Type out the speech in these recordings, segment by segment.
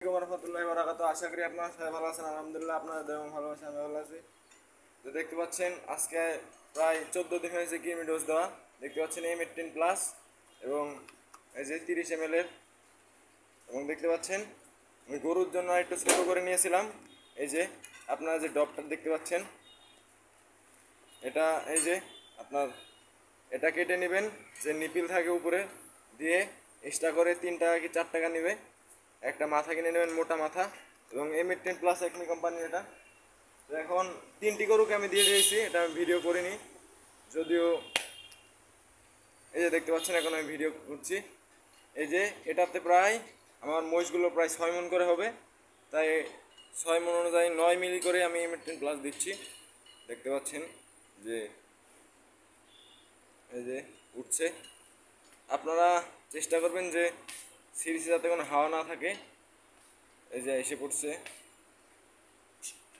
রহমতুল্লাহি ওয়া বারাকাতুহু। আশা করি আপনারা সবাই ভালো আছেন। আলহামদুলিল্লাহ আপনারা দেওয়া ভালো আছেন, আমি ভালো আছি। তো দেখতে পাচ্ছেন আজকে প্রায় 14 দিন হয়েছে কৃমি ডোজ দেওয়া। দেখতে পাচ্ছেন M18 প্লাস এবং এই যে 30 ml এর, এবং দেখতে পাচ্ছেন আমি গরুর জন্য একটু ছোটো করে নিয়েছিলাম। এই যে আপনারা যে ডবটা দেখতে পাচ্ছেন, এটা এই যে আপনার এটা কেটে নেবেন, যে নিপিল থাকে উপরে দিয়ে এক্সট্রা করে 3 টাকা কি 4 টাকা নেবে। একটা মাথা কিনে নেবেন, মোটা মাথা, এবং M18 প্লাস একমি কোম্পানির এটা। তো এখন 3টি গরুকে আমি দিয়ে দিয়েছি, এটা আমি ভিডিও করিনি যদিও। এই যে দেখতে পাচ্ছেন এখন আমি ভিডিও করছি। এই যে এটাতে প্রায় আমার মহিষগুলো প্রায় 6 মণ করে হবে, তাই 6 মণ অনুযায়ী 9 মিলি করে আমি M18 প্লাস দিচ্ছি। দেখতে পাচ্ছেন যে এই যে উঠছে। আপনারা চেষ্টা করবেন যে সিরিজে যাতে কোনো হাওয়া না থাকে। এই যে এসে পড়ছে,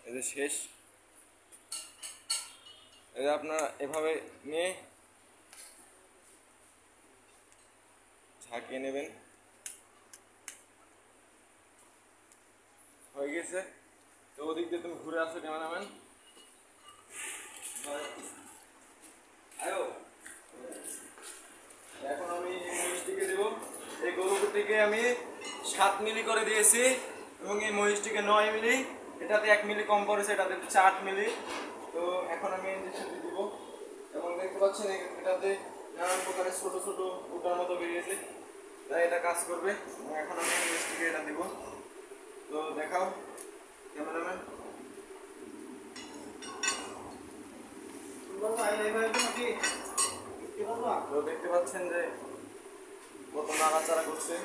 এই যে শেষ। এই যে আপনারা এভাবে নিয়ে ঝাঁকিয়ে নেবেন। হয়ে গেছে। তো ওদিক দিয়ে তুমি ঘুরে আসো ক্যামেরাম্যান। এখন আমি এই মহিষটিকে দেবো। এই গরুটিকে আমি 7 মিলি করে দিয়েছি এবং এই মহিষটিকে 9 মিলি। এটাতে 1 মিলি কম পড়েছে, এটাতে 8 মিলি। তো এখন আমি ইঞ্জেকশনটি দিব এবং দেখতে পাচ্ছেন এটাতে নানান প্রকারের ছোটো ছোটো উটার মতো বেরিয়েছে, তাই এটা কাজ করবে। এবং এখন আমি মহিষটিকে এটা দিব। তো দেখাও ক্যামেরাম্যান। তো দেখতে পাচ্ছেন যে কত নাড়াচাড়া করছে।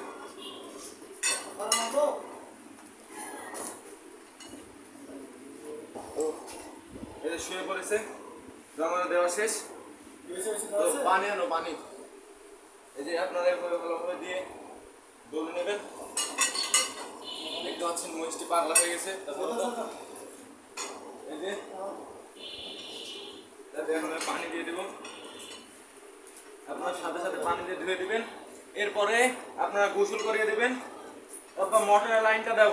তো এই যে শুয়ে পড়েছে। তো আমার দেওয়া শেষ। তো পানি আনো, পানি। এই যে আপনারা এভাবে ভালোভাবে দিয়ে দলে নেবেন। দেখতে পাচ্ছেন মহিষটি পাগলা হয়ে গেছে। এই যে তাতে এখন পানি দিয়ে দেবো। আপনার সাথে সাথে পানি দিয়ে ধুয়ে দিবেন। এরপরে আপনারা গোসল করিয়ে দেবেন। অথবা মোটরের লাইনটা দাও,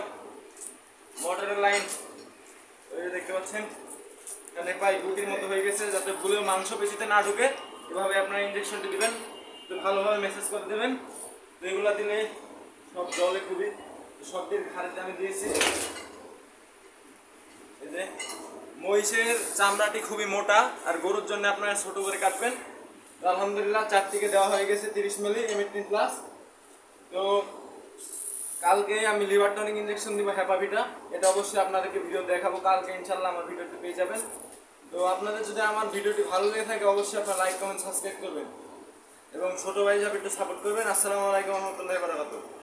মোটরের লাইন। ওই দেখতে পাচ্ছেন এখানে প্রায় গুটির মতো হয়ে গেছে, যাতে ভুলেও মাংস পেশিতে না ঢুকে। এভাবে আপনারা ইঞ্জেকশনটি দিবেন। তো ভালোভাবে মেসেজ করে দেবেন। তো এগুলো দিলে সব জলে খুবই, সবটির ঘাড়িতে আমি দিয়েছি। এই যে মহিষের চামড়াটি খুবই মোটা, আর গরুর জন্য আপনারা ছোট করে কাটবেন। তো আলহামদুলিল্লাহ 4টিকে দেওয়া হয়ে গেছে 30 মিলি M18 প্লাস। তো কালকে আমি লিভার টনিক ইঞ্জেকশন দিব, হ্যাপাভিটা। এটা অবশ্যই আপনাদেরকে ভিডিও দেখাবো কালকে, ইনশাল্লাহ আমার ভিডিওটি পেয়ে যাবেন। তো আপনাদের যদি আমার ভিডিওটি ভালো লেগে থাকে অবশ্যই আপনারা লাইক, কমেন্ট, সাবস্ক্রাইব করবেন এবং ছোটো ভাই হিসাবে একটু সাপোর্ট করবেন। আসসালামু আলাইকুম রহমতুল্লাহি ওয়া বারাকাতুহু।